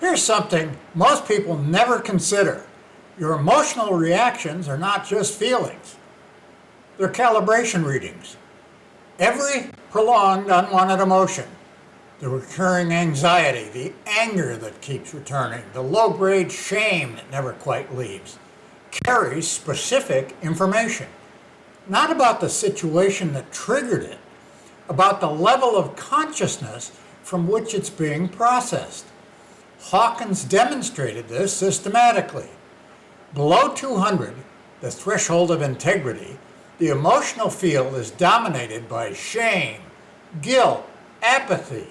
Here's something most people never consider. Your emotional reactions are not just feelings. They're calibration readings. Every prolonged unwanted emotion, the recurring anxiety, the anger that keeps returning, the low-grade shame that never quite leaves, carries specific information. Not about the situation that triggered it, about the level of consciousness from which it's being processed. Hawkins demonstrated this systematically. Below 200, the threshold of integrity, the emotional field is dominated by shame, guilt, apathy,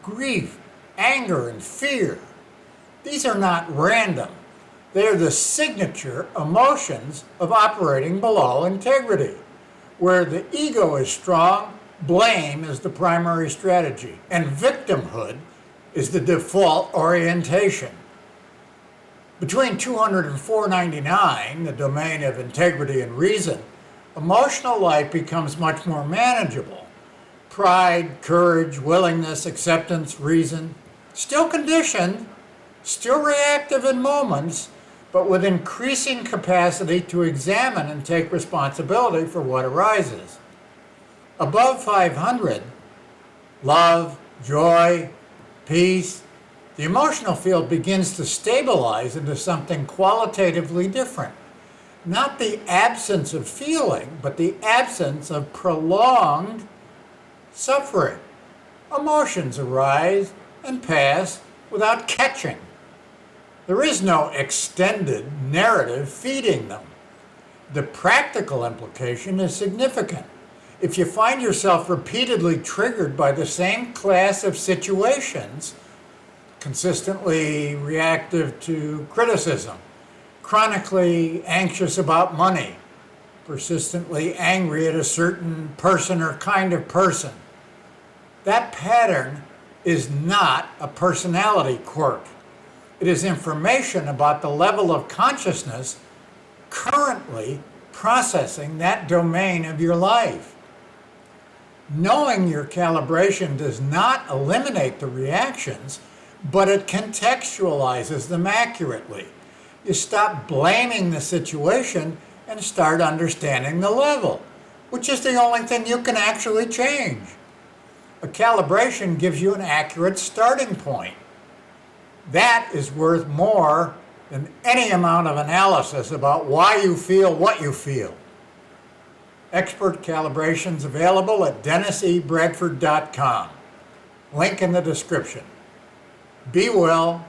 grief, anger, and fear. These are not random. They are the signature emotions of operating below integrity. Where the ego is strong, blame is the primary strategy, and victimhood is the default orientation. Between 200 and 499, the domain of integrity and reason, emotional life becomes much more manageable. Pride, courage, willingness, acceptance, reason, still conditioned, still reactive in moments, but with increasing capacity to examine and take responsibility for what arises. Above 500, love, joy, peace, the emotional field begins to stabilize into something qualitatively different. Not the absence of feeling, but the absence of prolonged suffering. Emotions arise and pass without catching. There is no extended narrative feeding them. The practical implication is significant. If you find yourself repeatedly triggered by the same class of situations, consistently reactive to criticism, chronically anxious about money, persistently angry at a certain person or kind of person, that pattern is not a personality quirk. It is information about the level of consciousness currently processing that domain of your life. Knowing your calibration does not eliminate the reactions, but it contextualizes them accurately. You stop blaming the situation and start understanding the level, which is the only thing you can actually change. A calibration gives you an accurate starting point. That is worth more than any amount of analysis about why you feel what you feel. Expert calibrations available at DennisEBradford.com. Link in the description. Be well,